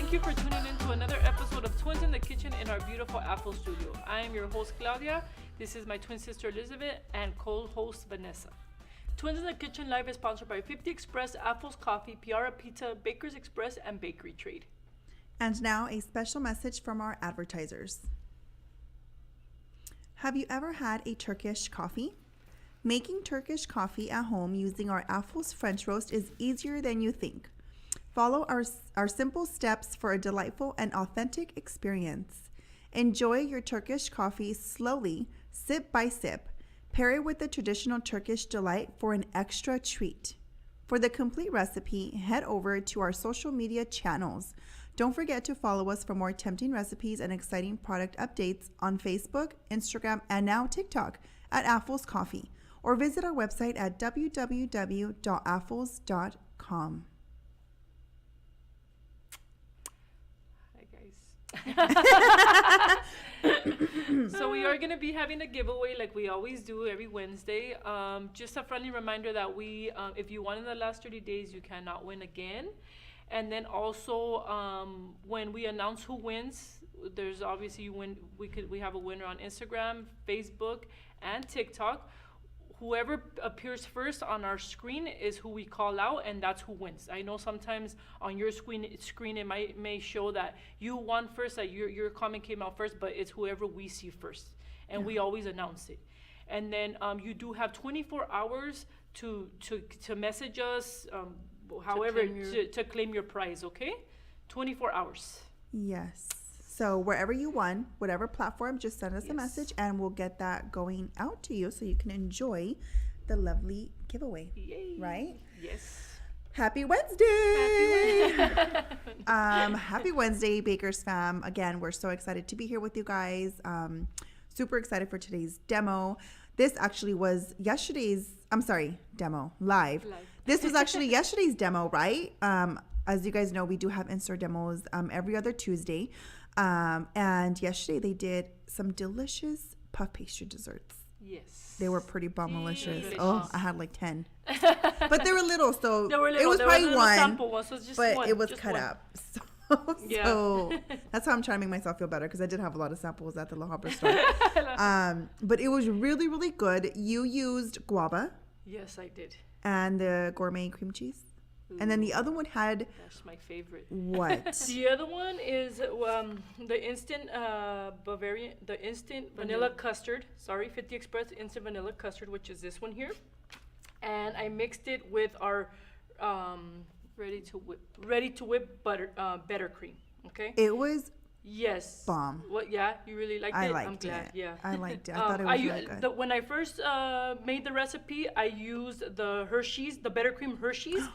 Thank you for tuning in to another episode of Twins in the Kitchen in our beautiful Apple studio. I am your host, Claudia. This is my twin sister, Elizabeth, and co-host, Vanessa. Twins in the Kitchen Live is sponsored by 50 Express, Apple's Coffee, Piara Pizza, Baker's Express, and Bakery Trade. And now a special message from our advertisers. Have you ever had a Turkish coffee? Making Turkish coffee at home using our Apple's French roast is easier than you think. Follow our simple steps for a delightful and authentic experience. Enjoy your Turkish coffee slowly, sip by sip. Pair it with the traditional Turkish delight for an extra treat. For the complete recipe, head over to our social media channels. Don't forget to follow us for more tempting recipes and exciting product updates on Facebook, Instagram, and now TikTok at Apple's Coffee, or visit our website at www.apples.com. So we are going to be having a giveaway like we always do every Wednesday. Just a friendly reminder that we, if you won in the last 30 days, you cannot win again. And then also when we announce who wins, there's obviously we have a winner on Instagram, Facebook, and TikTok. Whoever appears first on our screen is who we call out, and that's who wins. I know sometimes on your screen it may show that you won first, that your comment came out first, but it's whoever we see first, and we always announce it. And then you do have 24 hours to message us, to claim your prize. Okay, 24 hours. Yes. So wherever you won, whatever platform, just send us a message and we'll get that going out to you so you can enjoy the lovely giveaway. Yay. Right? Yes. Happy Wednesday! Happy Wednesday, Bakers fam. Again, we're so excited to be here with you guys. Super excited for today's demo. This actually was demo, live. This was actually yesterday's demo, right? As you guys know, we do have in-store demos every other Tuesday. And yesterday they did some delicious puff pastry desserts. Yes. They were pretty bombalicious. Oh, I had like 10. But they were little, so it was probably one, but it was cut up. So that's how I'm trying to make myself feel better, because I did have a lot of samples at the La Habra store. But it was really, really good. You used guava. Yes, I did. And the gourmet cream cheese. And then the other one had... That's my favorite. What? The other one is the instant vanilla custard. 50 Express instant vanilla custard, which is this one here. And I mixed it with our ready to whip butter cream. Okay. It was bomb. Well, yeah, you really liked it. I'm glad. Yeah, I liked it. I thought it was really good. When I first made the recipe, I used the Hershey's, the buttercream Hershey's.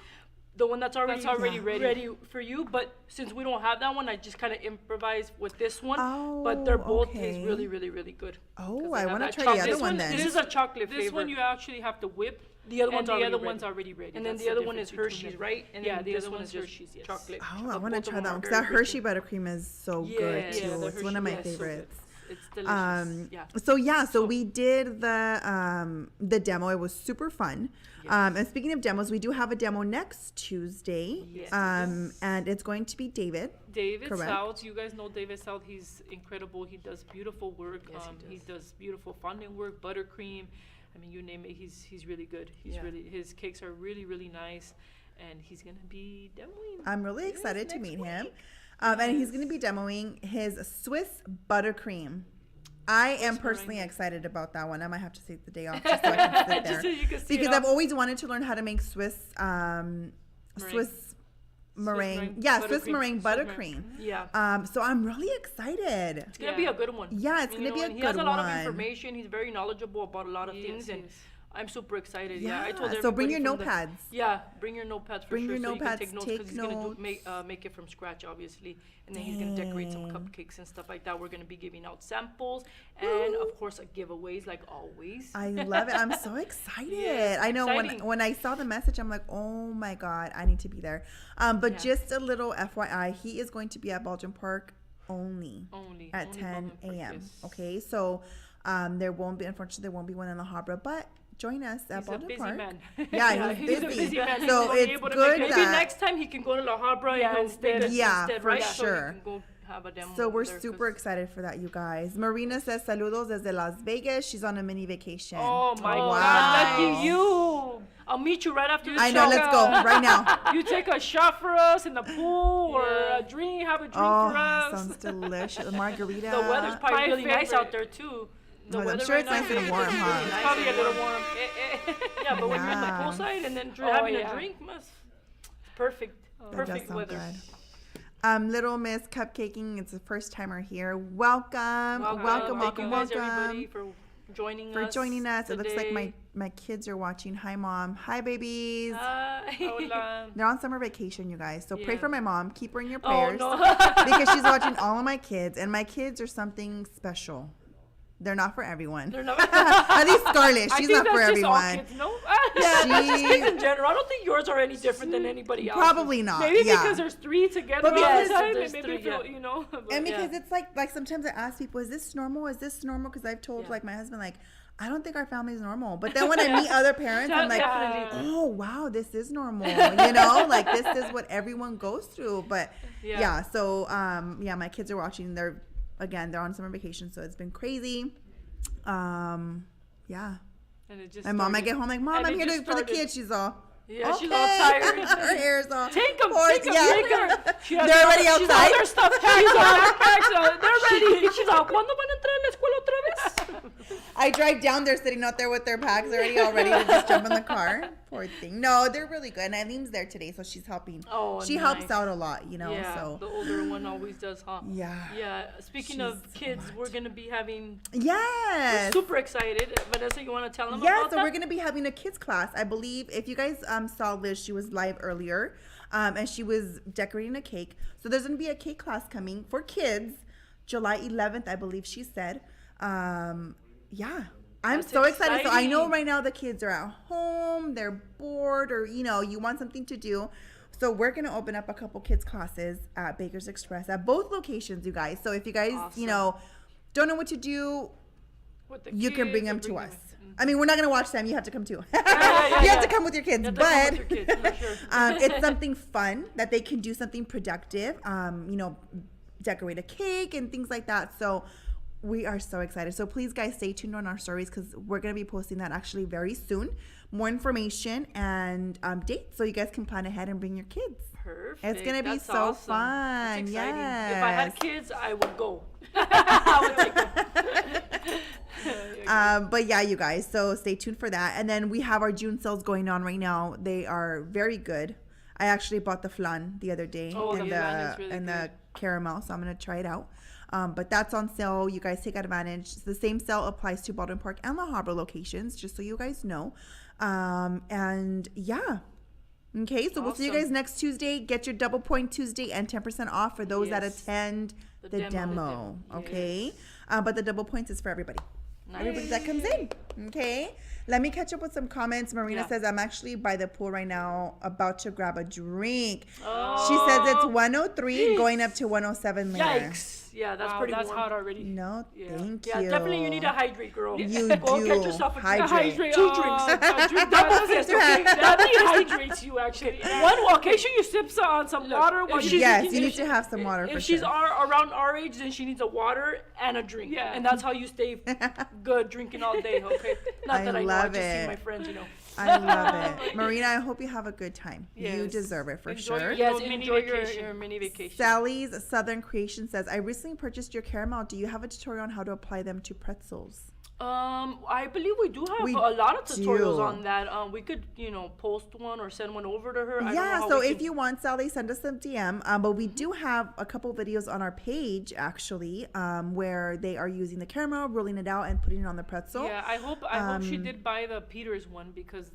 The one that's already ready for you, but since we don't have that one, I just kind of improvised with this one. But they're both taste really, really, really good. Oh, I want to try the other one then. This is a chocolate flavor. This one you actually have to whip. The other one's already ready. And then the other one is Hershey's, right? And yeah, the other one is Hershey's, chocolate. Oh, I want to try that one, because that Hershey buttercream is so good too. It's one of my favorites. It's delicious. So we did the demo. It was super fun. Yes. And speaking of demos, we do have a demo next Tuesday. Yes. And it's going to be David South. You guys know David South. He's incredible. He does beautiful work. Yes, he does beautiful fondant work, buttercream. I mean, you name it. He's really good. His cakes are really, really nice, and he's gonna be demoing. I'm really excited to meet him. And he's going to be demoing his Swiss buttercream. I am personally excited about that one. I might have to take the day off just so I can sit there. So you can see because I've always wanted to learn how to make Swiss meringue. Swiss meringue buttercream. Yeah. So I'm really excited. It's going to be a good one. Yeah, it's going to be a good one. He has a lot of information. He's very knowledgeable about a lot of things. And I'm super excited. Yeah, I told everybody. So bring your notepads. Bring your notepads for sure. Bring your notepads. So you can take notes, because he's gonna make it from scratch, obviously, and then he's gonna decorate some cupcakes and stuff like that. We're gonna be giving out samples and of course giveaways like always. I love it. I'm so excited. I know when I saw the message, I'm like, oh my god, I need to be there. But just a little FYI, he is going to be at Baldwin Park only at 10 a.m. Okay, so unfortunately there won't be one in La Habra, but join us at He's a Baldwin busy Park. man. Yeah, He's he's a busy. busy man. He's So gonna be it's able to good make it. Maybe that- next time he can go to La Habra Yeah, and instead. instead. Yeah, instead, for right? So we sure. can go have a demo So we're over there, super 'cause- excited for that, you guys. Marina says saludos desde Las Vegas. She's on a mini vacation. Oh my Oh, God, lucky Wow. you. I'll meet you right after the I show. know. Let's go right now. You take a shot for us in the pool or Yeah. a drink, have a drink Oh, for us. sounds delicious. Margarita. The weather's probably My really nice favorite. out there too. The I'm weather sure right it's now nice is and warm, really huh? nice Probably a and little warm. warm. Yeah, but when you're in the Yeah. poolside and then Oh, having yeah. a drink, it's perfect. That does Perfect sound weather. good. Little Miss Cupcaking, it's the first timer here. Welcome, welcome, Thank you guys, everybody, welcome. for joining For us. joining us. It looks like today. my kids are watching. Hi, Mom. Hi, babies. Hola. They're on summer vacation, you guys. So pray Yeah. for my mom. Keep her in your Oh prayers. no. Because she's watching all of my kids, and my kids are something special. They're not for everyone. They're not. At least Scarlett, I she's think not for that's just all everyone. kids, no? Yeah, that's just kids She in general. I don't think yours are any different than anybody else. probably not. Maybe yeah. because there's three together But all because the time, there's and three, maybe feel, yeah. you know. But And because Yeah. it's like sometimes I ask people, is this normal? Is this normal? Because I've told Yeah. like my husband, like, I don't think our family's normal. But then when I meet other parents, I'm like, Definitely. oh wow, this is normal. You know, like this is what everyone goes through. But yeah, so yeah, my kids are watching. They're on summer vacation, so it's been crazy. Yeah. And it just My mom, I started. get home like, Mom, And I'm it here just for the started. kids. She's all. Yeah, Okay. she's all tired. Her hair's all. Take 'em, Poor- take 'em, yeah. take 'em. She has They're all- already she's all outside. their stuff packed. She's all backpacks, so they're ready. She's all, ¿cuándo van a entrar a la escuela otra vez? I drive down, they're sitting out there with their packs already, all ready to just jump in the car. Poor thing. No, they're really good. And Eileen's there today, so she's helping. Oh, She nice. helps out a lot, you know. Yeah, So the older one always does, huh? yeah. Yeah. Speaking She's of kids, smart. we're gonna be having. Yes. Super excited. Vanessa, you want to tell them Yeah, about so that? we're gonna be having a kids class. I believe if you guys saw Liz, she was live earlier, and she was decorating a cake. So there's gonna be a cake class coming for kids, July 11th, I believe she said. Yeah. I'm That's so excited. So I know exciting. right now the kids are at home, they're bored, or you want something to do. So we're gonna open up a couple kids classes at Baker's Express at both locations, you guys. So if you guys, Awesome. don't know what to do, With the you can bring kids, them or to bring us. them- I mean, we're not gonna watch them. You have to come too. yeah, You have to yeah. come with your kids, You have to but come with your kids, for sure. it's something fun that they can do something productive. Decorate a cake and things like that. So we are so excited. So please, guys, stay tuned on our stories because we're gonna be posting that actually very soon. More information and dates, so you guys can plan ahead and bring your kids. Perfect. It's gonna be That's so awesome. fun. That's exciting. Yes. If I had kids, I would go. I would take them. But yeah, you guys, so stay tuned for that. And then we have our June sales going on right now. They are very good. I actually bought the flan the other day Oh, and the flan is really and the good. caramel, so I'm gonna try it out. But that's on sale. You guys take advantage. The same sale applies to Baldwin Park and La Habra locations, just so you guys know. And yeah. Okay, so we'll see you Awesome. guys next Tuesday. Get your double point Tuesday and 10% off for those that Yes. attend The the demo. demo. Yes. Okay, but the double points is for everybody. Nice. Everybody that comes in. Okay. Let me catch up with some comments. Marina Yeah. says, I'm actually by the pool right now about to grab a drink. Oh. She says it's 103 going up to 107 later. Yikes. Yeah, that's Wow, pretty that's warm. hot already. No, Yeah. thank Yeah, you. definitely you need to hydrate, girl. You Go do. get yourself a drink. Hydrate. Two drinks. A drink Double that, fist, okay, okay? that dehydrates you actually. Make sure you sip on some water while if you she's- Yes, if you need she- to have some water for If she's sure. around our age, then she needs a water and a drink. Yeah. And that's how you stay good drinking all day, okay? Not I that I know, I love just see it. my friends, you know. I love it. Marina, I hope you have a good time. You Yes. deserve it for Enjoy sure. your- Yes, Little mini enjoy your vacation. mini vacation. Sally's Southern Creation says, I recently purchased your caramel. Do you have a tutorial on how to apply them to pretzels? I believe we do have We a lot of tutorials do. on that. We could, post one or send one over to her. I don't know Yeah, how so we if can- you want, Sally, send us some DM. But we do have a couple videos on our page, actually, where they are using the caramel, rolling it out, and putting it on the pretzel. Yeah, I hope she did buy the Peters one because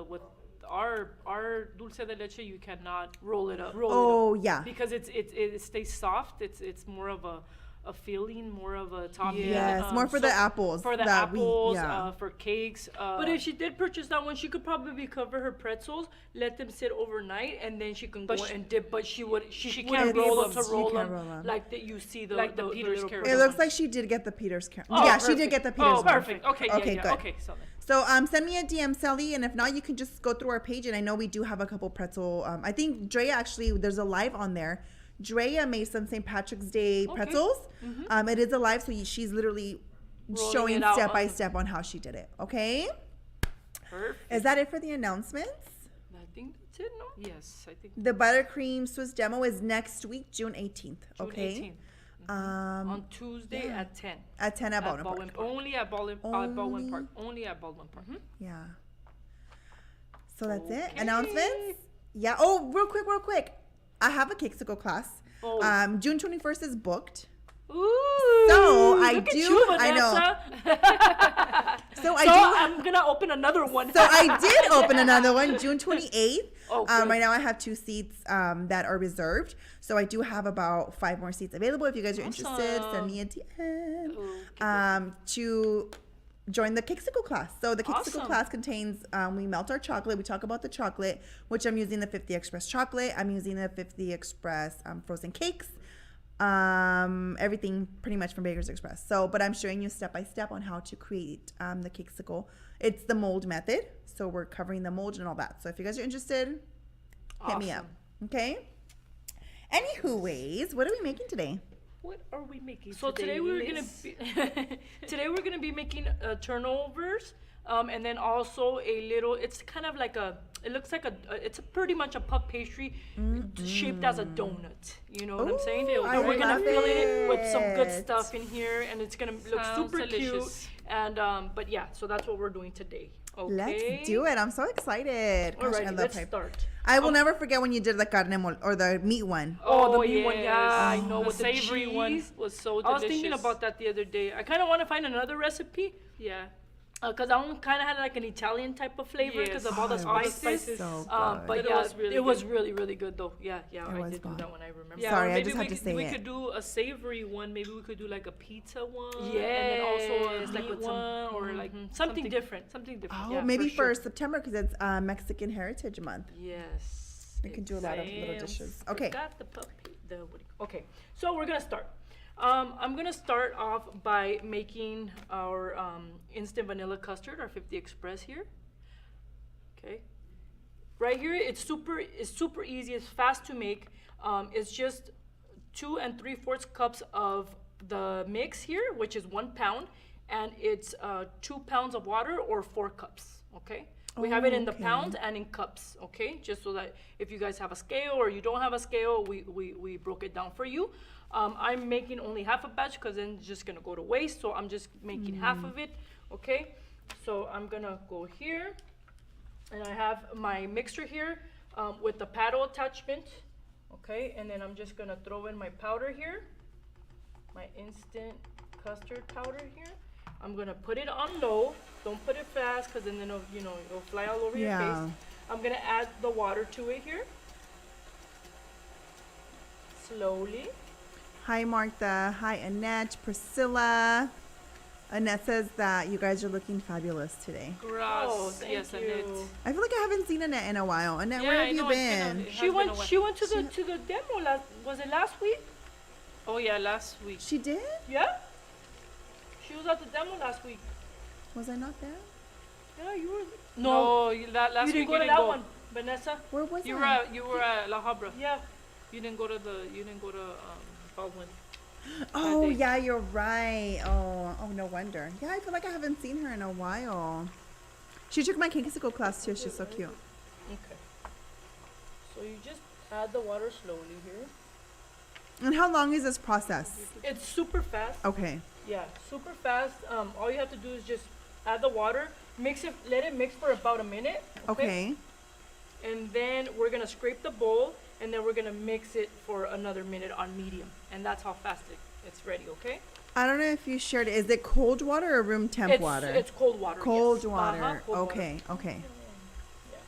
with our dulce de leche you cannot roll it up. Oh, yeah. because it stays soft. It's more of a a filling, more of a topping. Yes, more for the apples. For the that apples, yeah. for cakes. But if she did purchase that one, she could probably cover her pretzels, let them sit overnight, and then she can go and dip. But she wouldn't can't be roll able them. to roll She can't them roll them. like that. You see the Like the Peter's little carrot. It looks like she did get the Peter's carrot. Oh, yeah, she did perfect. get the Peter's Oh, one. perfect. Okay, yeah, Okay, yeah. good. Okay, so then. So send me a DM, Sally, and if not, you can just go through our page. And I know we do have a couple pretzel. I think Drea actually, there's a live on there. Drea made some St. Patrick's Day pretzels. It is a live, so she's literally Rolling showing it out step by on- step on how she did it. Okay? Perfect. Is that it for the announcements? I think that's it, no? Yes, I think The buttercream Swiss demo is next week, June 18th. June Okay? 18th. On Tuesday yeah. at 10. At 10 at Baldwin Park. Baldwin Park. Only at Baldwin Only- Park. Only at Baldwin Park. Yeah. So that's it. Okay. Announcements? Yeah. Oh, real quick. I have a Kixico class. Oh. June 21st is booked. Ooh. So I look at do. you, I know. Vanessa. So I So do. I'm gonna open another one. So I did open another one, June 28th. Oh, good. Right now I have 2 seats that are reserved. So I do have about 5 more seats available. If you guys are interested, send me a DM to join the Kixico class. So the Kixico Awesome. class contains, we melt our chocolate. We talk about the chocolate, which I'm using the 50 Express chocolate. I'm using the 50 Express frozen cakes. Everything pretty much from Baker's Express. So, but I'm showing you step by step on how to create the Kixico. It's the mold method. So we're covering the mold and all that. So if you guys are interested, hit me up. Okay. Anywho, ways, what are we making today? What are we making So today we're gonna Liz? be today we're gonna be making turnovers, and then also a little. It's kind of like a. It looks like it's pretty much a puff pastry shaped as a donut. You know what I'm saying? Ooh, I But we're gonna love fill it with some good it. stuff in here, and it's gonna look Sounds super delicious. cute. And but yeah, so that's what we're doing today. Okay. Let's do it. I'm so excited. Gosh, I Alrighty, love let's pipe. start. I will never forget when you did the carne mole or the meat one. Oh, the meat one, yeah, I yes. know, The with the savory one cheese. was so delicious. I was thinking about that the other day. I kind of want to find another recipe. Yeah. Because I kind of had like an Italian type of flavor because Yes. of all the Oh, it was spices. so But But it yeah, was really it was good. really, really good though. Yeah, It I was did do good. that one. I remember. Yeah, Sorry, or I maybe just had to say we it. could do a savory one. Maybe we could do like a pizza one. And then Yes, also a like meat with some- one or like something different. Something different. Oh, Yeah, maybe for for sure. September because it's Mexican Heritage Month. Yes. We can do a lot of little dishes. Okay. Got the puppy. Okay, so we're gonna start. I'm gonna start off by making our instant vanilla custard, our 50 Express here. Okay. Right here, it's super easy. It's fast to make. It's just 2 3/4 cups of the mix here, which is 1 pound, and it's 2 pounds of water or 4 cups. Okay. We have it in the Okay. pounds and in cups. Okay, just so that if you guys have a scale or you don't have a scale, we broke it down for you. I'm making only half a batch because then it's just gonna go to waste. So I'm just making half of it. Okay, so I'm gonna go here. And I have my mixture here with the paddle attachment, okay? And then I'm just gonna throw in my powder here, my instant custard powder here. I'm gonna put it on low. Don't put it fast, cause then it'll fly all over your Yeah. face. I'm gonna add the water to it here. Slowly. Hi, Martha. Hi, Annette. Priscilla. Annette says that you guys are looking fabulous today. Grass. Oh, thank yes, you. Annette. I feel like I haven't seen Annette in a while. Annette, where Yeah, have I you know, it's been a- been? it has She been went. a while. She went to the demo was it last week? Oh yeah, last week. She did? Yeah. She was at the demo last week. Was I not there? Yeah, you were. No, last you week didn't go you to didn't that go. one, Vanessa. Where was You I? were at La Habra. Yeah. You didn't go to Baldwin. Oh, day. yeah, you're right. Oh, no wonder. Yeah, I feel like I haven't seen her in a while. She took my Kinkisico class too. She's so cute. Okay. So you just add the water slowly here. And how long is this process? It's super fast. Okay. Yeah, super fast. All you have to do is just add the water, mix it, let it mix for about a minute. Okay. And then we're gonna scrape the bowl, and then we're gonna mix it for another minute on medium, and that's how fast it's ready. Okay. I don't know if you shared it. Is it cold water or room temp water? It's cold water. cold yes. water. Cold water. Okay. Okay. Yeah.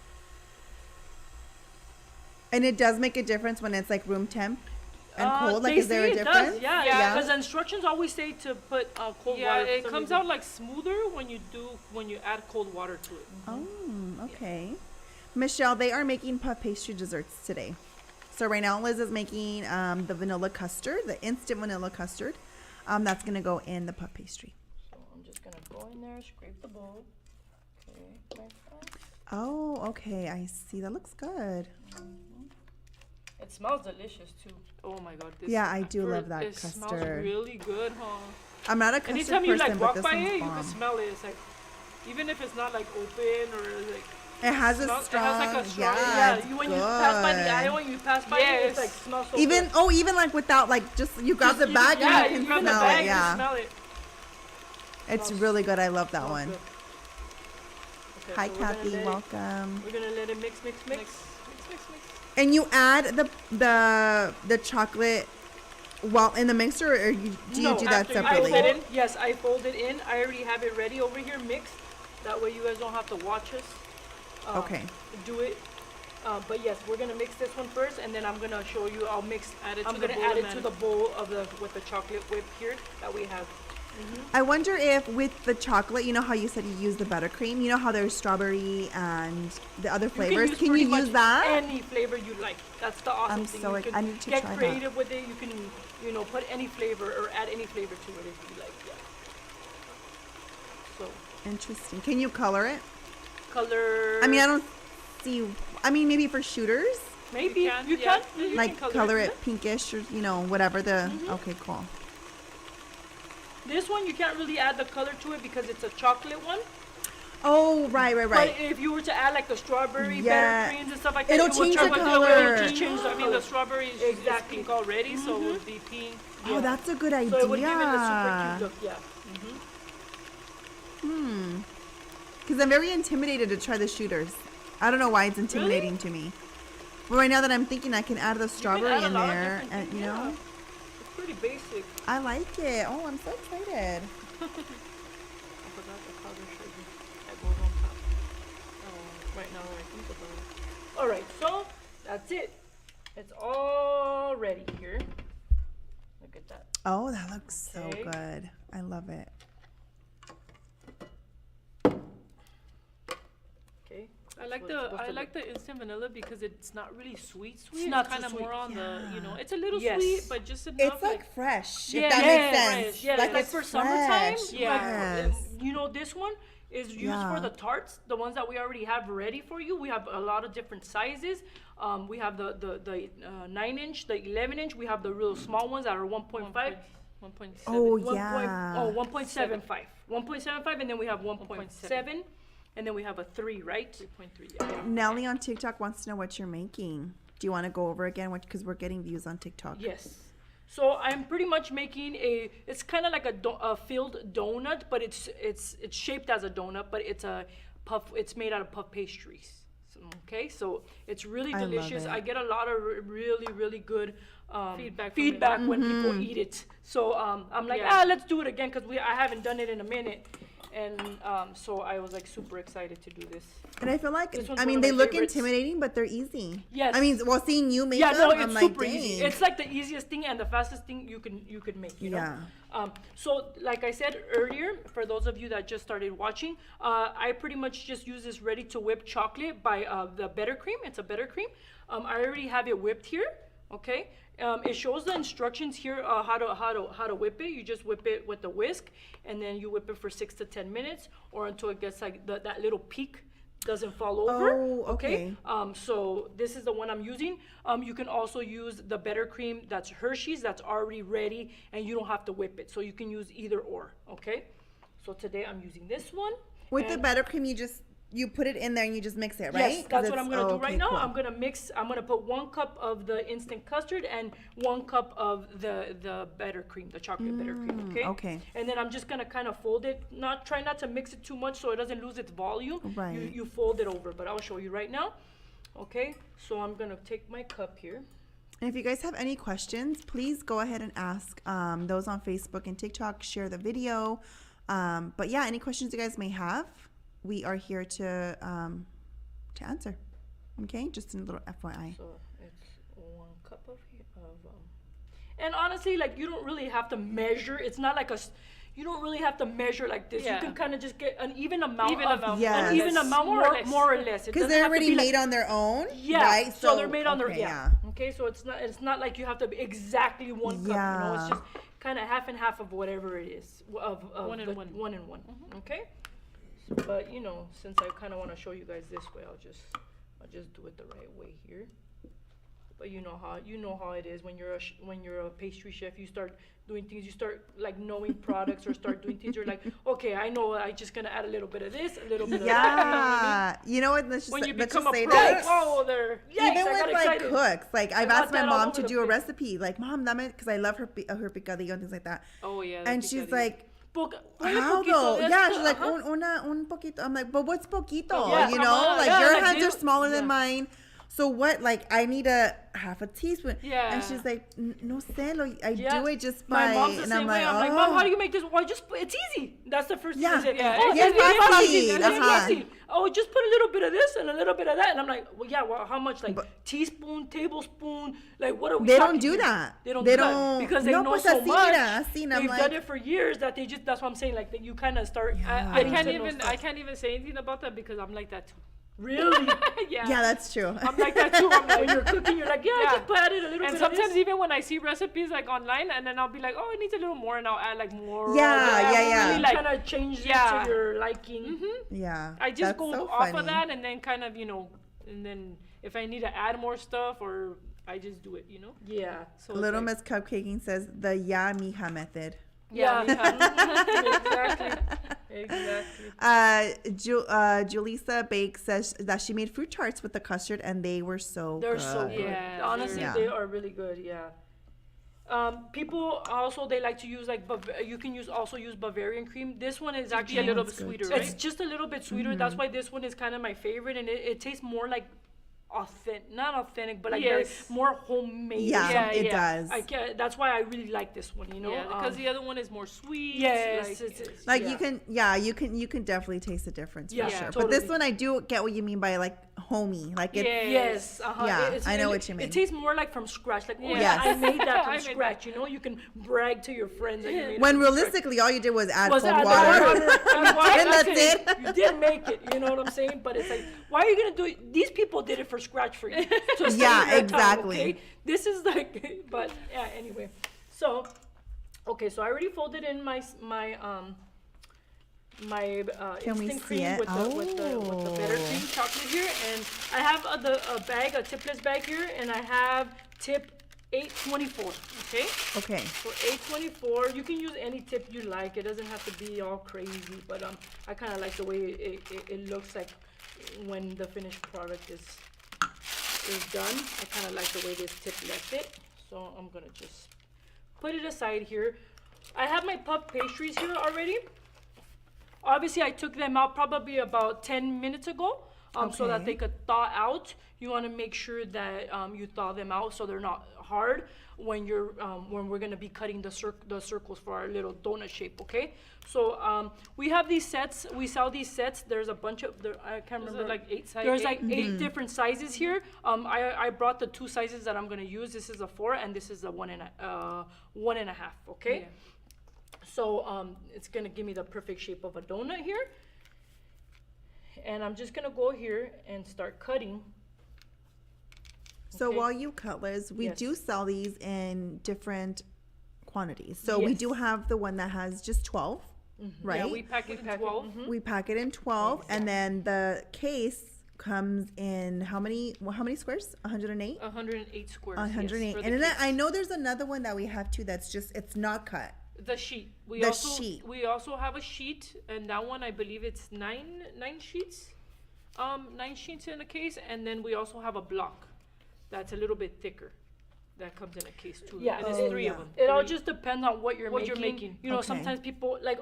And it does make a difference when it's like room temp. and cold? Like, They is there a say it difference? does, yeah. Yeah. Because the instructions always say to put cold Yeah, water. it comes out like smoother when you add cold water to it. Oh, okay. Michelle, they are making puff pastry desserts today. So right now Liz is making the vanilla custard, the instant vanilla custard. That's going to go in the puff pastry. So I'm just going to go in there, scrape the bowl. Okay, like that. Oh, okay. I see. That looks good. It smells delicious too. Oh my god. Yeah, I do love that it smells custard. really good, huh? I'm not a custard Anytime you person, like but walk this by one's it, you bomb. can smell it. It's like, even if it's not like open or like. It has a It has strong, like a strong- yeah, Yeah, when you pass by the good. aisle and you pass by it, Yes. it's like smells so Even good. even like without like just you grab the bag Yeah, and you can grab the smell bag, it. you Yeah, smell it. it's really good. I love that Smells one. good. Okay, Hi, so we're gonna Kathy. let it- Welcome. We're gonna let it mix. Mix. And you add the chocolate while in the mixer, or do you No, do that after you separately? fold it in? Yes, I fold it in. I already have it ready over here mixed. That way you guys don't have to watch us. Okay. Do it. But yes, we're gonna mix this one first, and then I'm gonna show you. I'll mix. Add it I'm to the gonna bowl add and it to then- the bowl of with the chocolate whip here that we have. I wonder if with the chocolate, you know how you said you use the buttercream. You know how there's strawberry and the other flavors. Can pretty you much use that? Any flavor you like. That's the awesome I'm thing. so You ex- can I need to get try that. creative with it. You can, put any flavor or add any flavor to it if you like. Yeah. So Interesting. Can you color it? color. I mean, I don't see. I mean, maybe for shooters, Maybe You can, you yeah. can. You like can color color it pinkish or whatever the. Okay, cool. This one you can't really add the color to it because it's a chocolate one. Oh, right. But if you were to add like the strawberry Yeah. buttercreams and stuff like that, It'll it will change the turn with color. It will Change change the I mean, color. the strawberry is Exactly. pink already, so it would be pink. Oh, that's a good idea. So it would give it a super cute look. Yeah. Because I'm very intimidated to try the shooters. I don't know why it's intimidating to me. But right now that I'm thinking, I can add the You can strawberry add a in lot of there, different and things, yeah. It's pretty basic. I like it. Oh, I'm so excited. I forgot the powder sugar that goes on top. Right now that I think about it. All right, so that's it. It's all ready here. Look at that. Oh, that looks so Okay. good. I love it. Okay. I like the instant vanilla because it's not really sweet. It's not kind too of sweet. more on Yeah. the it's a little Yes. sweet, but just enough. It's like fresh, Yeah, if that yeah, makes sense. fresh. Yeah, like it's for summertime. fresh, Yeah. yes. This one is used Yeah. for the tarts, the ones that we already have ready for you. We have a lot of different sizes. We have the 9-inch, the 11-inch. We have the real small ones that are 1.5. 1.7. Oh, 1.75. 1.75, and then we have 1.7, and then we have a 3, right? 3.3. Yeah. Nelly on TikTok wants to know what you're making. Do you want to go over again? Because we're getting views on TikTok. Yes. So I'm pretty much making it's kind of like a filled donut, but it's shaped as a donut, but it's made out of puff pastries. Okay, so it's really I love delicious. it. I get a lot of really, really good Feedback feedback from it. when people eat it. So I'm like, Yeah. let's do it again because I haven't done it in a minute. And so I was like super excited to do this. And I feel like, This one's I one mean, of they my look favorites. intimidating, but they're easy. Yes. I mean, while seeing you make Yeah, them, no, I'm it's like, super easy. dang. It's like the easiest thing and the fastest thing you could make. You know? Yeah. So like I said earlier, for those of you that just started watching, I pretty much just use this ready to whip chocolate by the buttercream. It's a buttercream. I already have it whipped here. Okay. It shows the instructions here how to whip it. You just whip it with the whisk, and then you whip it for 6 to 10 minutes, or until it gets like that little peak doesn't fall over. Oh, okay. So this is the one I'm using. You can also use the buttercream that's Hershey's that's already ready, and you don't have to whip it. So you can use either or. Okay. So today I'm using this one. With the and- buttercream, you put it in there and you just mix it, right? Yes, that's what I'm gonna do right now. Cool. I'm gonna put 1 cup of the instant custard and 1 cup of the buttercream, the chocolate buttercream. Okay. okay. And then I'm just gonna kind of fold it. Try not to mix it too much so it doesn't lose its volume. Right. You fold it over, but I'll show you right now. Okay. So I'm gonna take my cup here. And if you guys have any questions, please go ahead and ask those on Facebook and TikTok. Share the video. But yeah, any questions you guys may have, we are here to answer. Okay, just a little FYI. So it's 1 cup of And honestly, like, you don't really have to measure. It's not like you don't really have to measure like this. Yeah. You can kind of just get an even amount. Yes. An even amount, more or less. Because they're already made on their own, right? So they're made on their, yeah. Okay, so it's not like you have to be exactly 1 cup, you know, it's just kind of half and half of whatever it is, of one and one. One and one, okay? So, but, you know, since I kind of want to show you guys this way, I'll just do it the right way here. But you know how it is when you're a pastry chef. You start doing things. You start like knowing products or start doing things. You're like, okay, I know. I'm just gonna add a little bit of this, a little bit of that. Yeah, you know what? Let's just, When you let's become just a say pro, that. whoa, there. Yes, Even I with got like excited. cooks, like I've got asked my that all mom over to the do a place. recipe. Like, Mom, dame, because I love her picadillo and things like that. Oh yeah. And she's like, How though? Yeah, she's like, un poquito. I'm like, but what's poquito? Yeah, you come know, on. like Yeah, your like hands you- are smaller than yeah. mine. So what? Like, I need a half a teaspoon. Yeah. And she's like, no sé, I Yeah. do it just My by. mom's the And same I'm way. like, I'm like, oh. Mom, how do you make this? Well, it's easy. That's the first thing Yeah. they say. Yeah, Oh, it's it's easy. easy. Uh-huh. It's easy. Oh, just put a little bit of this and a little bit of that. And I'm like, well, yeah, well, how much? Like, But- teaspoon, tablespoon? Like, what are we They talking don't do here? that. They don't They do that. don't- Because they No, know pues so así, much. mira, así, and I'm They've like- done it for years that they just, that's what I'm saying. Like, that you kind of start. Yeah. I getting can't to know even. stuff. I can't even say anything about that because I'm like that too. Really? Yeah. Yeah, that's true. I'm like that too. I'm like, when you're cooking, you're like, yeah, Yeah. just add it a little bit And of sometimes this. even when I see recipes like online, and then I'll be like, oh, it needs a little more, and I'll add like more. Yeah, yeah. Really, like, kind of change Yeah. it to your liking. Yeah. I just that's go so off funny. of that, and then kind of, and then if I need to add more stuff, or I just do it, Yeah. So it's Little like, Miss Cupcaking says the ya mija method. Yeah. Exactly. Julissa Bake says that she made fruit tarts with the custard and they were so They're good. so good. Yeah, Honestly, they're- they are really good. Yeah. People also, they like to use like you can also use Bavarian cream. This one is actually a actually little that's bit good sweeter, too. right? it's just a little bit sweeter. That's why this one is kind of my favorite, and it tastes more like not authentic, but like very Yes. more homemade. Yeah, Yeah, it yeah. does. I can, that's why I really like this one. Yeah, because the other one is more sweet. yes, like, it's Like yeah. you can definitely taste the difference Yeah, for sure. totally. But this one I do get what you mean by like homey. Like it Yes, Yeah, It's I know really- what you mean. It tastes more like from scratch. Like, oh Yes. yeah, I made that I from made scratch. You know, you can brag to your friends that you made it when from scratch. realistically all you did was add Was cold add the water. water. And that's it. You did make it. You know what I'm saying? But it's like, why are you gonna do it? These people did it for scratch for you. So save Yeah, your time, exactly. okay? This is like, but yeah. Anyway, so okay, so I already folded in my Can we instant see cream it? with the better Oh. cream chocolate here, and I have a tipless bag here, and I have tip 824. Okay. Okay. For 824, you can use any tip you like. It doesn't have to be all crazy, but I kind of like the way it looks like when the finished product is done. I kind of like the way this tip left it, so I'm gonna just put it aside here. I have my puff pastries here already. Obviously, I took them out probably about 10 minutes ago, so that Okay. they could thaw out. You want to make sure that you thaw them out so they're not hard when we're gonna be cutting the circles for our little donut shape. Okay, so we have these sets. We sell these sets. There's a bunch of I can't Is it remember. like 8 size? There's like 8 different sizes here. I brought the 2 sizes that I'm gonna use. This is a 4 and this is a 1.5. Okay. Yeah. So it's gonna give me the perfect shape of a donut here. And I'm just gonna go here and start cutting. So Okay. while you cut, Liz, we Yes. do sell these in different quantities. So we do Yes. have the one that has just 12, right? Yeah, we pack it in 12. We pack it in 12, and then the case comes in how many squares? 108? 108 squares. 108. Yes, for And the then case. I know there's another one that we have too that's just, it's not cut. The sheet. We The also sheet. we also have a sheet, and that one I believe it's nine sheets. 9 sheets in a case, and then we also have a block that's a little bit thicker. That comes in a case too. Yeah. And it's Oh, 3 yeah. of them. It all 3. just depends on what you're making. You know, Okay. sometimes people like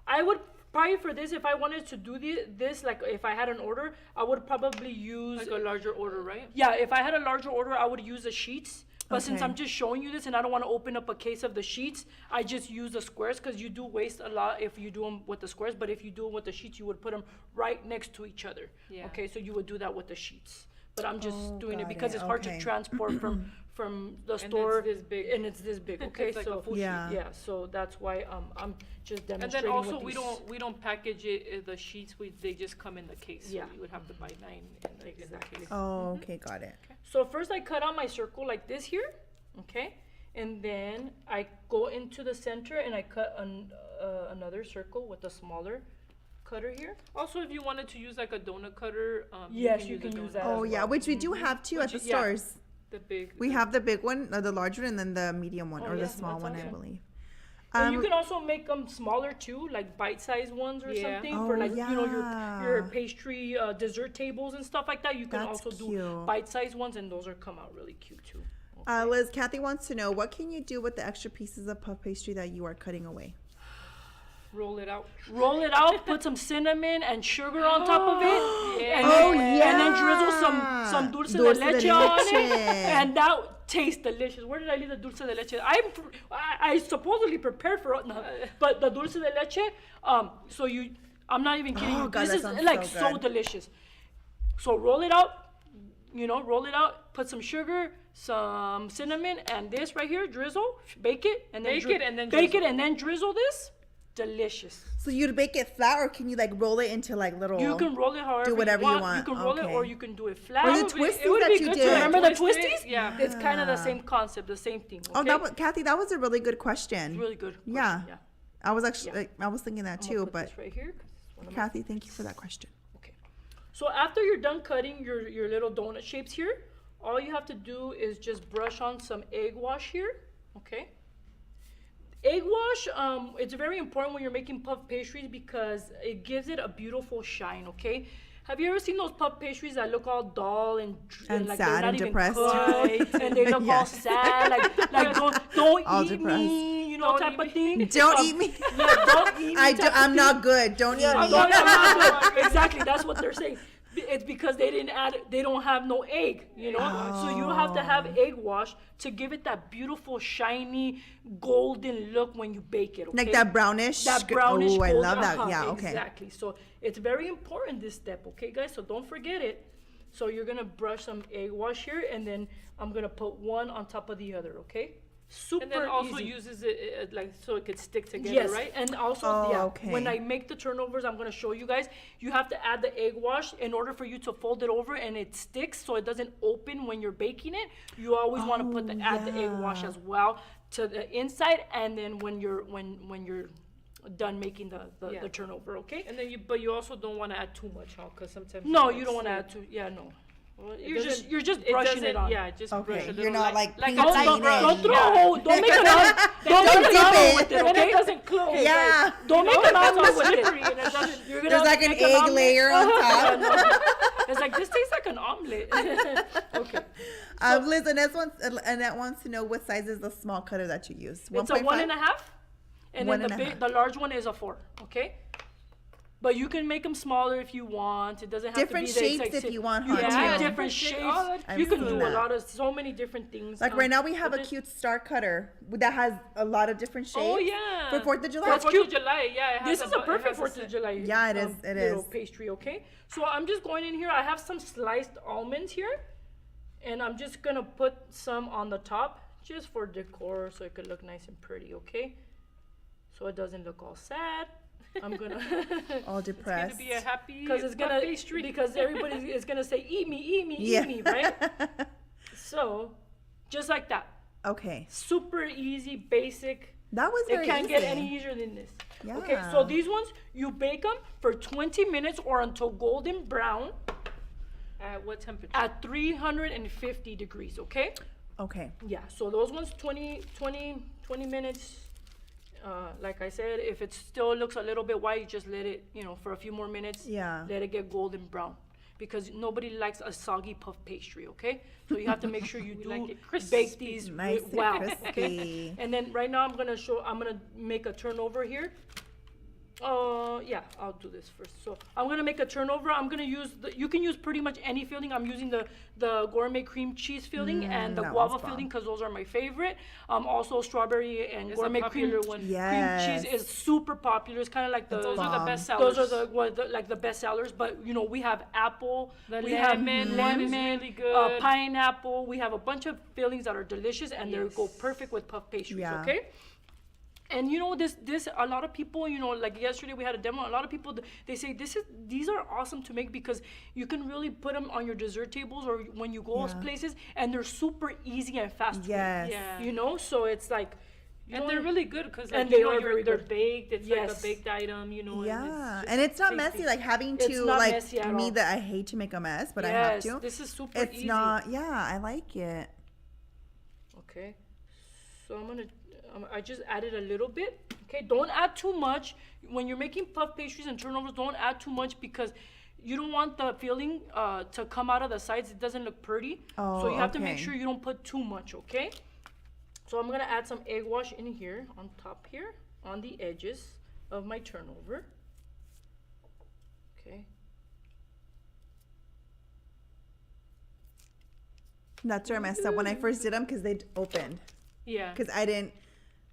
I would probably for this, if I wanted to do this, like if I had an order, I would probably use like a larger order, right? yeah, if I had a larger order, I would use the sheets. But since Okay. I'm just showing you this and I don't want to open up a case of the sheets, I just use the squares because you do waste a lot if you do them with the squares. But if you do them with the sheets, you would put them right next to each other. Yeah. Okay, so you would do that with the sheets. but I'm just doing it got because it. it's hard to Okay. transport from the And store. it's this big. And it's this big, okay? It's like a full sheet. yeah, so that's why I'm just And demonstrating. then also with we don't package it the sheets. They just come in the case. So Yeah. you would have to buy 9 in the case. Oh, okay, got it. So first I cut out my circle like this here, okay? And then I go into the center and I cut another circle with a smaller cutter here. Also, if you wanted to use like a donut cutter, Yes, you a can use donut that Oh as yeah, well. which we do have too at the Which- yeah. stores. The big. We have the big one, the large one, and then the medium one, Oh, or yeah, the small that's one, I awesome. believe. And you can also make them smaller too, like bite-sized ones or Yeah. something Oh, for like you know yeah. your pastry dessert tables and stuff like that. You can That's also do cute. bite-sized ones, and those are come out really cute too. Liz, Kathy wants to know, what can you do with the extra pieces of puff pastry that you are cutting away? Roll it out. Roll it out, put some cinnamon and sugar on top of it, Yeah. and Oh, then, and then drizzle yeah. some dulce, Dulce de de leche on it, leche. and that tastes delicious. Where did I leave the dulce de leche? I supposedly prepared for it, no, but the dulce de leche. So I'm not even kidding Oh, you. God, This that is sounds like so so good. delicious. So roll it out. Roll it out. Put some sugar, some cinnamon, and this right here, drizzle. Bake it, and then Bake it and then bake drizzle. it, and then drizzle this. Delicious. So you'd bake it flat, or can you like roll it into like little? You can roll it however whatever you you want. want. You can roll it, Okay. or you can do it flat. Or the It would be- twisties it would that be you good to did. Remember the twist it, twisties? Yeah. It's kind of the same concept, the same thing. Okay? Oh, that was, Kathy, that was a really good question. It's really good. Yeah. Yeah. I was actually, Yeah. I was thinking that I'm gonna too, put but this right here, 'cause it's one of my- Kathy, thank you for that question. Okay. So after you're done cutting your little donut shapes here, all you have to do is just brush on some egg wash here. Okay. Egg wash, it's very important when you're making puff pastries because it gives it a beautiful shine, okay? Have you ever seen those puff pastries that look all dull And like sad they're not and even depressed? cooked, and they look all Yes. sad, like don't All eat depressed. me, type of thing. Don't eat me. Yeah, don't eat me. I do, type of I'm thing. not good. Don't eat Yeah, me. don't- I'm not doing- exactly, that's what they're saying. It's because they don't have no egg, So you have to have egg wash to give it that beautiful, shiny, golden look when you bake it. Okay? Like that brownish. That brownish. Oh, I golden- love that. uh-huh, Yeah, okay. Exactly. So it's very important, this step, okay, guys? So don't forget it. So you're gonna brush some egg wash here, and then I'm gonna put one on top of the other, okay? Super And then also easy. uses it like so it could stick together, Yes, right? and also, Oh, okay. when I make the turnovers, I'm gonna show you guys. You have to add the egg wash in order for you to fold it over and it sticks, so it doesn't open when you're baking it. You always want to add the egg wash yeah. as well to the inside, and then when you're done making Yeah. the turnover, okay? And then but you also don't want to add too much, huh? Because sometimes No, it you don't want to might add to. Yeah, no. Well, it You're doesn't- just brushing it doesn't- on. Yeah, just Okay, brush a you're little not, like, like pizza a eating. Don't throw Yeah. a hole. Don't make an arm. Don't Don't make an dip arm it. with it, And it okay? doesn't close. Yeah. Don't make an arm with slippery it. and it doesn't. You're gonna There's like an make egg omelet. layer on top. It's like, this tastes like an omelet. Okay. Liz, Annette wants to know what size is the small cutter that you use. It's a 1.5. And One then and a half. the large one is a 4. Okay. But you can make them smaller if you want. It doesn't have Different to be the shapes exact if same- you want, You huh, can too? do Yeah, different shape, shapes. all that- I've You can seen do that. a lot of so many different things. Like right now we have but a this- cute star cutter that has a lot of different shapes. Oh yeah. For 4th of July. That's For cute. 4th of July, yeah. It has This is a it perfect has 4th of July. Yeah, it is, it little is. pastry, okay? So I'm just going in here. I have some sliced almonds here. And I'm just going to put some on the top just for decor so it could look nice and pretty, okay? So it doesn't look all sad. I'm going to... All It's depressed. gonna be a happy Because it's puff gonna pastry. because everybody is gonna say eat me, Yeah. eat me, right? So, just like that, Okay. super easy, basic. That was It very can't easy. get any easier than this. Okay, Yeah. so these ones you bake them for 20 minutes or until golden brown At what temperature? at 350 degrees. Okay. Okay. Yeah. So those ones 20 minutes. Like I said, if it still looks a little bit white, you just let it, for a few more minutes. Yeah. Let it get golden brown, because nobody likes a soggy puff pastry. Okay, so you have to make sure you We do like it crispy. bake these Nice and well. crispy. Okay. And then right now I'm gonna make a turnover here. Yeah, I'll do this first. So I'm gonna make a turnover. I'm gonna use you can use pretty much any filling. I'm using the gourmet cream cheese filling and the that guava one's bomb. filling because those are my favorite. Also strawberry and It's a gourmet popular cream, one. cream Yes. cheese is super popular. It's kind of like Those are the bomb. best sellers. those are like the best sellers. But you know we have apple, The we lemon have one is lemon, really good. pineapple. We have a bunch of fillings that are delicious and they go Yes. perfect with puff pastries. Yeah. Okay. And you know this a lot of people, you know, like yesterday we had a demo. A lot of people they say these are awesome to make because you can really put them on your dessert tables or when you go Yeah. places, and they're super easy and fast. to make, Yes. Yeah. You know, so it's like. You And know, they're really good because and like, they are very they're good. baked. It's like Yes. a baked item, you know. Yeah, And and it's not tasty. messy. Like having It's to not like messy at me all. that I hate to make a mess, but I yes, have to. this is super It's easy. not. Yeah, I like it. Okay, so I'm gonna. I just added a little bit. Okay, don't add too much. When you're making puff pastries and turnovers, don't add too much because you don't want the filling to come out of the sides. It doesn't look pretty. So you have to make okay. sure you don't put too much. Okay. So I'm gonna add some egg wash in here on top here on the edges of my turnover. Okay. That's where I messed up when I first did them because they opened. Yeah. Because I didn't,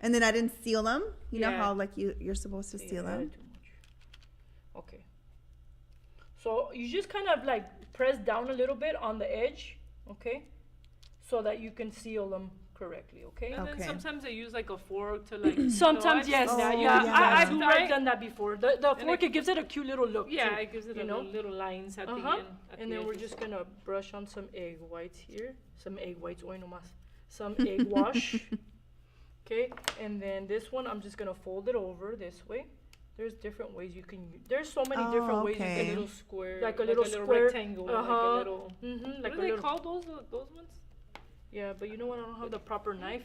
and then I didn't seal them. You know Yeah. how like you're supposed to seal I added them. too much. Okay. So you just kind of like press down a little bit on the edge, okay, so that you can seal them correctly, okay? And then Okay. sometimes they use like a fork to like. Sometimes you know, yes, Oh, yeah, yeah. I've done that before. The fork it- it gives it a cute little look. Yeah, too, it gives it you a know. little lines at the Uh-huh. end. at And the then we're edges. just gonna brush on some egg whites here, some egg whites, oy nomás, some egg wash. Okay, and then this one I'm just gonna fold it over this way. There's different ways you can. There's so many different ways you okay. a can little do. square, Like a little square, rectangle, like a uh-huh. little. Mm-hmm, like What a do they little. call those ones? Yeah, but you know what? I don't have the proper knife.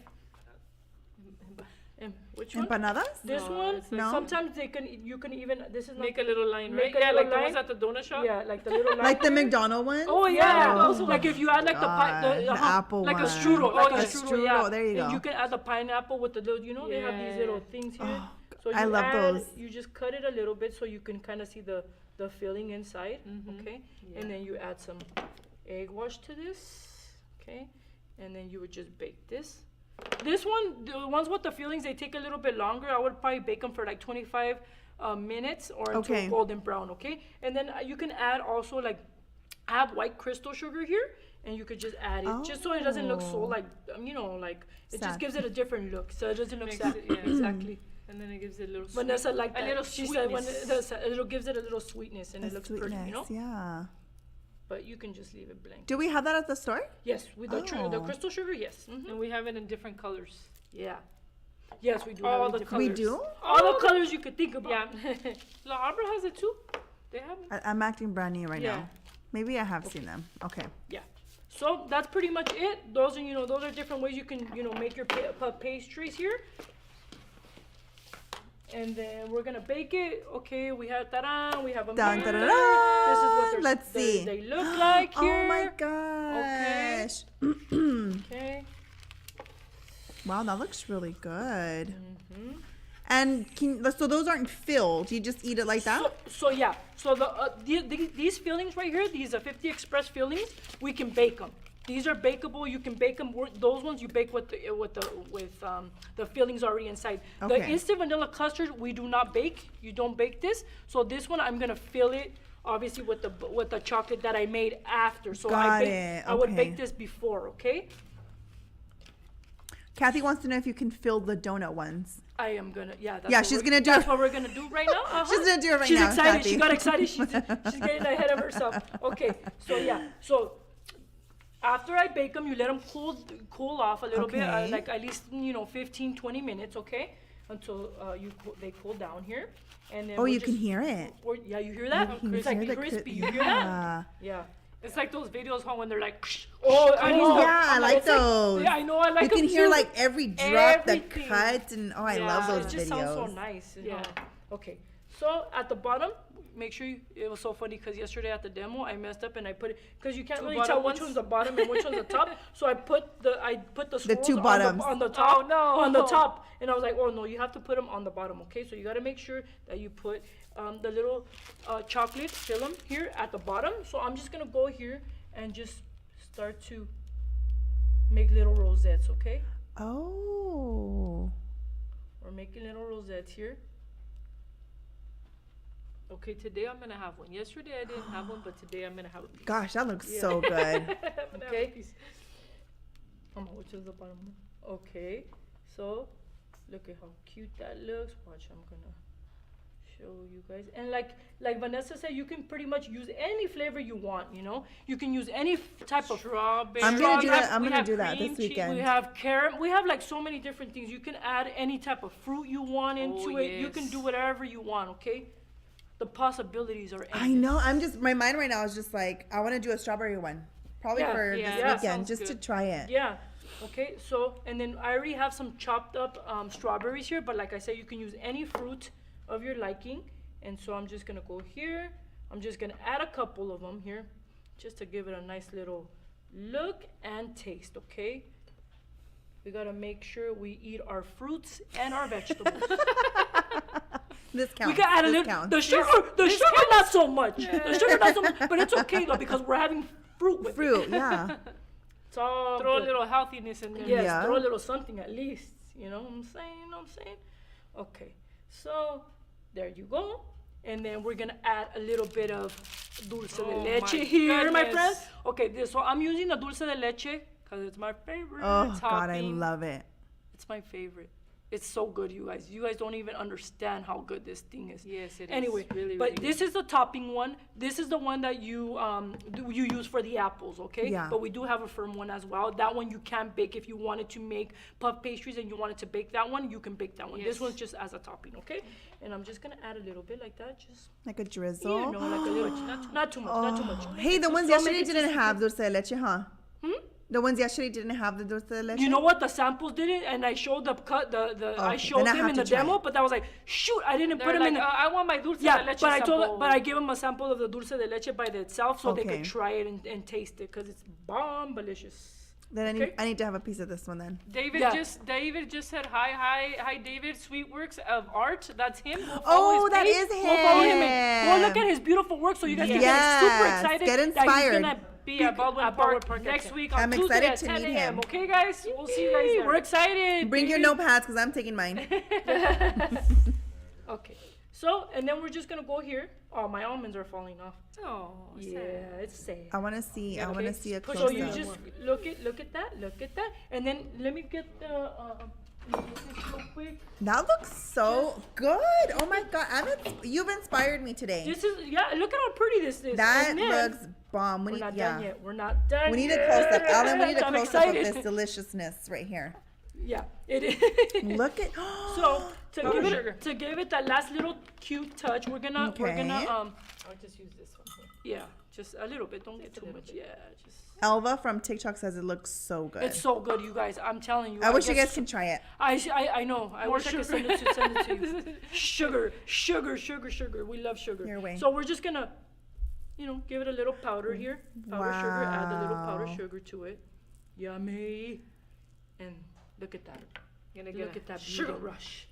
And which one? Empanadas? This No, one. it's like No. Sometimes you can even. This is not. Make a little line, Make right? a Yeah, little like the ones line. at the donut shop. Yeah, like the little. Like the line. McDonald ones? Oh yeah, Oh, like if you add like God, the apple like a one. strudel, Oh, like yeah. a strudel, yeah. There you And go. you can add the pineapple with the little, you know, they have these little Yeah. things here. Oh, So I you love add, those. You just cut it a little bit so you can kind of see the filling inside, Mhm. okay? Yeah. And then you add some egg wash to this, okay? And then you would just bake this. This one, the ones with the fillings, they take a little bit longer. I would probably bake them for like 25 minutes or until Okay. golden brown, okay? And then you can add also like, I have white crystal sugar here, and you could just add it, just so it doesn't look so Oh. like, you know, like, it Sad. just gives it a different look, so it doesn't look Makes sad. it- yeah. Exactly. And then it gives it a little. Vanessa like a that. little She said when sweetness. it gives it a little sweetness and A it looks pretty, you know? sweetness, yeah. But you can just leave it blank. Do we have that at the store? Yes, with the Oh. crystal sugar, yes. Mhm. And we have it in different colors. Yeah. Yes, we do. All have the it colors. We do? all the colors you could think about. Yeah. La Habra has it too. They have it. I'm acting brand new right Yeah. now. Maybe I have seen them. Okay. Yeah. So that's pretty much it. Those are, those are different ways you can, make your pastries here. And then we're gonna bake it. Okay, we have we have them Dun, here. dun, dun, dun. This is what Let's see. they look like here. Oh my gosh. Okay. Wow, that looks really good. Mm-hmm. And so those aren't filled. You just eat it like that? So yeah. So these fillings right here, these are 50 Express fillings. We can bake them. These are bakeable. You can bake them. Those ones you bake with the fillings already inside. The Okay. instant vanilla custard we do not bake. You don't bake this. So this one I'm gonna fill it obviously with the chocolate that I made after. So Got I it. would Okay. bake this before. Okay. Kathy wants to know if you can fill the donut ones. I am gonna, yeah. That's Yeah, what she's we're- gonna do That's it. what we're gonna do right now. Uh-huh. She's gonna do it right She's now, excited. Kathy. She got excited. She's getting ahead of herself. Okay, so yeah, so after I bake them, you let them cool off a little bit, Okay. like at least 15, 20 minutes, okay, until they cool down here, and then Oh, we'll you can just- hear it. Yeah, you hear that? You can It's hear like the crispy. cri- You hear that? Yeah. Yeah. It's like those videos when they're like. Oh, I Oh, know. yeah, I like It's like- those. yeah, I know. I like You can them hear too. like every drop, the Everything. cut, and I love Yeah, those It just videos. sounds so nice. Yeah. Okay. So at the bottom, make sure it was so funny because yesterday at the demo I messed up and I put it because you can't Two really bottom tell which ones? one's the bottom and which one's the top. So I put the scrolls two bottoms. on the top. Oh, no. On the top, and I was like, oh no, you have to put them on the bottom. Okay, so you got to make sure that you put the little chocolate film here at the bottom. So I'm just gonna go here and just start to make little rosettes. Okay, Oh. we're making little rosettes here. Okay, today I'm gonna have one. Yesterday I didn't have one, but today I'm gonna have a piece. Gosh, that looks so good. I'm gonna have a Okay. piece. Which is the bottom one? Okay, so look at how cute that looks. Watch, I'm gonna show you guys. And like Vanessa said, you can pretty much use any flavor you want. You know, you can use any type of Strawberry. I'm gonna do We that. have- I'm we gonna have do that cream this cheese. weekend. We have caramel. We have like so many different things. You can add any type of fruit you want into Oh, it. You can yes. do whatever you want. Okay, the possibilities are endless. I know. I'm just, my mind right now is just like, I want to do a strawberry one. Probably Yeah, for yeah, this that weekend, sounds just to good. try it. Yeah. Okay. So, and then I already have some chopped up strawberries here, but like I said, you can use any fruit of your liking. And so I'm just gonna go here. I'm just gonna add a couple of them here, just to give it a nice little look and taste. Okay. We gotta make sure we eat our fruits and our vegetables. This counts. We can add a This little. counts. The sugar not so much. The sugar not so much, but it's okay though because we're having fruit with it. Fruit, yeah. It's all Throw a good. little healthiness in there. Yes, Yeah. throw a little something at least. You know what I'm saying? You know what I'm saying? Okay, so there you go. And then we're gonna add a little bit of dulce de Oh leche my here, my goodness. friends. Okay, so I'm using the dulce de leche because it's my favorite Oh, God, I topping. love it. It's my favorite. It's so good, you guys. You guys don't even understand how good this thing is. Yes, it is. Anyway, Really, but really this is the topping one. This is the one that you you use for the apples, okay? Yeah. But we do have a firm one as well. That one you can bake if you wanted to make puff pastries and you wanted to bake that one. You can bake that one. This Yes. one's just as a topping, okay? And I'm just gonna add a little bit like that, just Like a drizzle. you know, like a little, not too much, not too much. Oh. Hey, the ones So yesterday make it didn't just- have dulce de leche, huh? The ones yesterday didn't have the dulce de leche. You know what? The samples didn't, and I showed I Okay, showed then I them have in to the try demo, it. but I was like, shoot, I didn't They're put them like, in the. I want my dulce de Yeah, leche but I sample. I gave them a sample of the dulce de leche by itself so they Okay. could try it and taste it because it's bomb delicious. Then Okay. I need to have a piece of this one then. David Yeah. just said hi David Sweetworks of Art. That's him. Go follow Oh, his that page. is Go follow him and go him. look at his beautiful work so you guys can Yes, get super excited. get that he's inspired. gonna Be at Baldwin Park next at week on I'm Tuesday excited at to 10 meet a.m. him. Okay, guys, we'll see you guys there. We're excited. Bring your baby. notepads because I'm taking mine. Okay. So, and then we're just gonna go here. Oh, my almonds are falling off. Oh, Yeah, it's sad. I want to see. I Okay, want to see a push close So you up. just look at that, and then let me get the let me get this real quick. That looks so good. Oh my God, you've inspired me today. This is look at how pretty this is. That And then- looks bomb. We We're need, not yeah. done yet. We're not done. We need a yet. close up, Ellen. We need a I'm close up of excited. this deliciousness right here. Yeah, it is. Look at. So to Powder give sugar. it that last little cute touch, we're gonna Okay. I'll just use this one here. yeah, just a little bit. Don't get too much. Yeah, just. Elva from TikTok says it looks so good. It's so good, you guys. I'm telling you. I wish you get guys can try it. I know. I More wish I could sugar. send it to you. Sugar. We love sugar. Your way. So we're just gonna, give it a little powder here. Powder sugar. Add a little powder Wow. sugar to it. Yummy. And look at that. Gonna Look get at that sugar beauty. rush.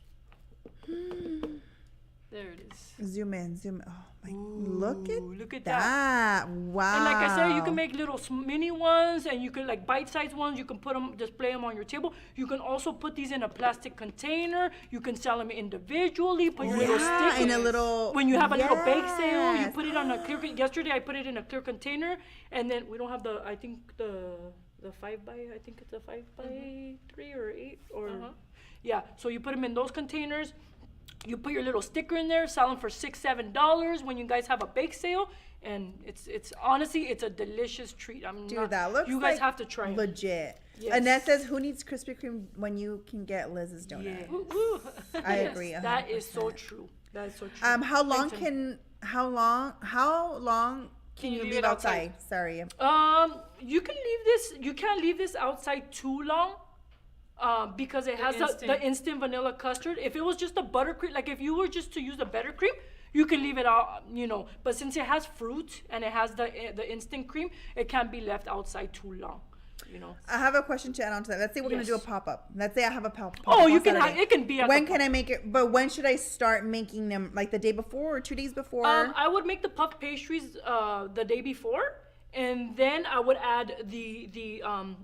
There it is. Zoom in. Oh my! Look at Look at that! Wow! And like I said, you can make little mini ones, and you can like bite-sized ones. You can put them, display them on your table. You can also put these in a plastic container. You can sell them individually. Put your little Yeah, stickers. in a little. When you have a little bake sale, you Yes. put it on a clear. Yesterday, I put it in a clear container, and then we don't have the. I think the 5x. I think it's a 5x3 or 8 or. Yeah. So you put them in those containers. You put your little sticker in there, sell them for $6-7 when you guys have a bake sale, and it's honestly it's a delicious treat. Dude, that looks You guys like have to try it. legit. Yes. Annette says, "Who needs Krispy Kreme when you can get Liz's donut?" Yeah. I Yes, agree. That is so 100%. true. That is so true. How long Thanks, can you leave leave it outside? outside? Sorry. You can leave this. You can't leave this outside too long. because it has the instant vanilla custard. If it was just a buttercream, like if you were just to use the buttercream, you can leave it out, you know. But since it has fruit and it has the instant cream, it can't be left outside too long, you know. I have a question to add on to that. Let's say we're gonna do a pop-up. Let's say I have a pop-up. Oh, you can. It can be. When can I make it? But when should I start making them? Like the day before or 2 days before? I would make the puff pastries the day before, and then I would add the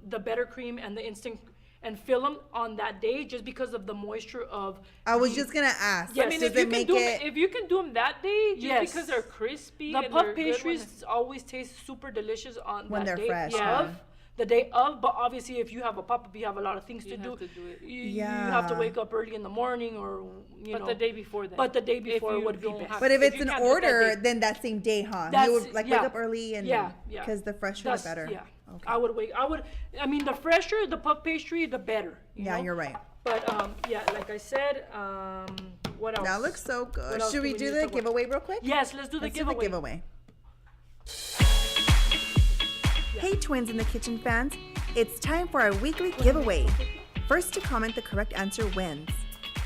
buttercream and the instant and fill them on that day, just because of the moisture of. I was just gonna ask. Yes. I mean, Does it make it? if you can do them that day, just Yes. because they're crispy. The and puff they're good pastries always taste super delicious on When that they're day fresh, of. yeah. The day of, but obviously if you have a pop-up, you have a lot of things You to have do. to do it. You have to Yeah. wake up early in the morning, or But the day before that. But the day If before you would be don't best. have- But if if it's you an can't do it that order, day. then that same day, huh? That's- You would like yeah. wake up early and Yeah. because the fresher the That's- better. Yeah. Okay. I mean, the fresher the puff pastry, the better. You Yeah, know? you're right. But yeah, like I said, what else? That looks so good. What else Should do we we do need the to work- giveaway real quick? Yes, let's do the Let's giveaway. do the giveaway. Hey, Twins in the Kitchen fans. It's time for our weekly giveaway. First to comment the correct answer wins.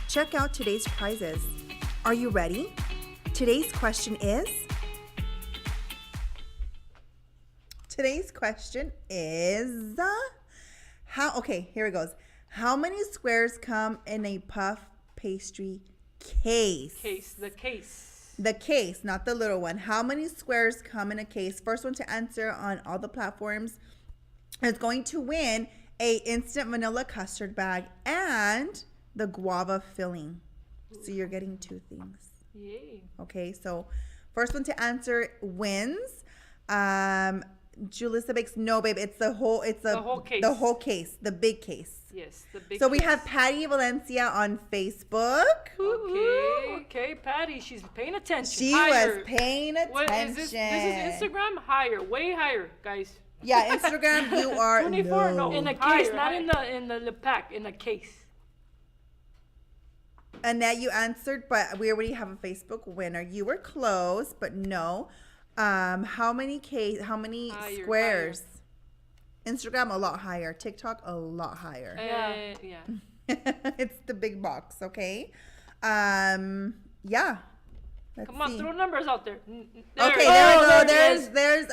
Check out today's prizes. Are you ready? Today's question is... Okay, here it goes. How many squares come in a puff pastry case? The case. The case, not the little one. How many squares come in a case? First one to answer on all the platforms is going to win a instant vanilla custard bag and the guava filling. So you're getting 2 things. Yay. Okay, so first one to answer wins. Julissa Bakes, no, babe, it's the whole case. The whole case, the big case. Yes, the big So we case. have Patty Valencia on Facebook. Okay, Patty, she's paying attention. She Higher. was paying attention. What is this? This is Instagram higher, way higher, guys. Yeah, Instagram, you are 24, no. In a case, Higher, not higher. in the pack, in a case. Annette, you answered, but we already have a Facebook winner. You were close, but no. How many Higher, squares? Instagram a lot higher. TikTok a lot higher. Yeah. It's the big box, okay? Yeah. Let's Come on, see. throw numbers out there. Okay, there we go. There's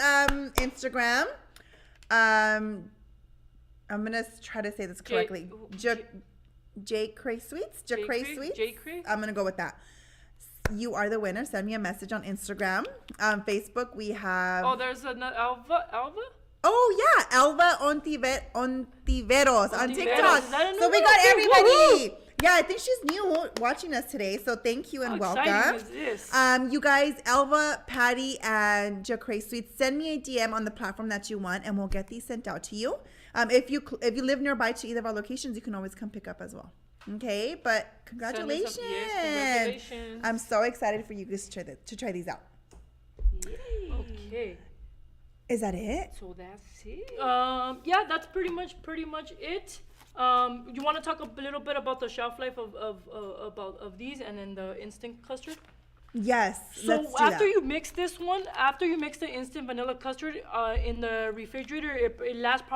Instagram. I'm gonna try to say this correctly. J Cray Sweets. J Cray Sweets. J Cray. I'm gonna go with that. You are the winner. Send me a message on Instagram. Facebook, we have. Oh, there's another Alva. Oh yeah, Elva Ontiveros on Ontiveros. TikTok. Is that a So we new got one? everybody. Yeah, I think she's new watching us today. So thank you and How welcome. exciting is this? You guys, Elva, Patty, and Jacray Sweets, send me a DM on the platform that you want, and we'll get these sent out to you. If you live nearby to either of our locations, you can always come pick up as well. Okay, but congratulations! Congratulations. I'm so excited for you guys to try these out. Okay. Is that it? So that's it. Yeah, that's pretty much it. You want to talk a little bit about the shelf life of these, and then the instant custard? Yes. So let's do after that. you mix this one, after you mix the instant vanilla custard in the refrigerator, it lasts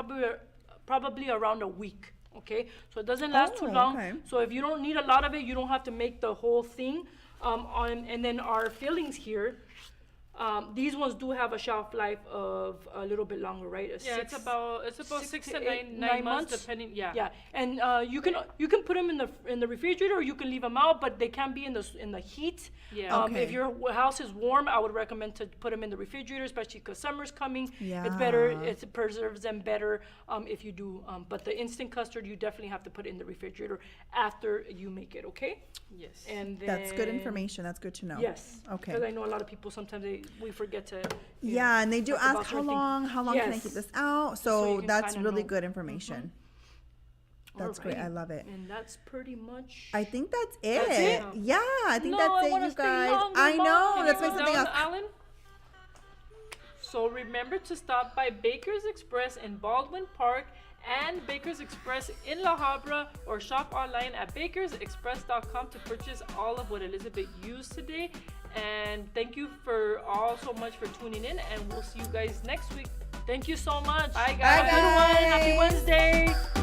probably around a week. Okay, so it doesn't last too Oh, long. okay. So if you don't need a lot of it, you don't have to make the whole thing. And then our fillings here, these ones do have a shelf life of a little bit longer, right? Yeah, it's about 6 to 9 9 months, months? depending. Yeah. Yeah, and you can put them in the refrigerator, or you can leave them out, but they can be in the heat. Yeah. Okay. If your house is warm, I would recommend to put them in the refrigerator, especially because summer's coming. It's better. Yeah. It preserves them better if you do. But the instant custard, you definitely have to put it in the refrigerator after you make it. Okay. Yes. And then, That's good information. That's good to know. Yes. Okay. Because I know a lot of people sometimes we forget to. you know, Yeah, and they do talk ask about how certain long can I Yes. keep this out? So So you can that's kinda really know. good information. That's great. I Alrighty. love it. And that's pretty much. I think that's it. That's it? Yeah, I think No, that's I it, wanna you stay guys. longer, I Mom. know. Can Let's you make go something down, else. Alan? So remember to stop by Baker's Express in Baldwin Park and Baker's Express in La Habra, or shop online at bakersexpress.com to purchase all of what Elizabeth used today. And thank you for all so much for tuning in, and we'll see you guys next week. Thank you so much. Bye, Bye, guys. Have a good one. Happy guys. Wednesday.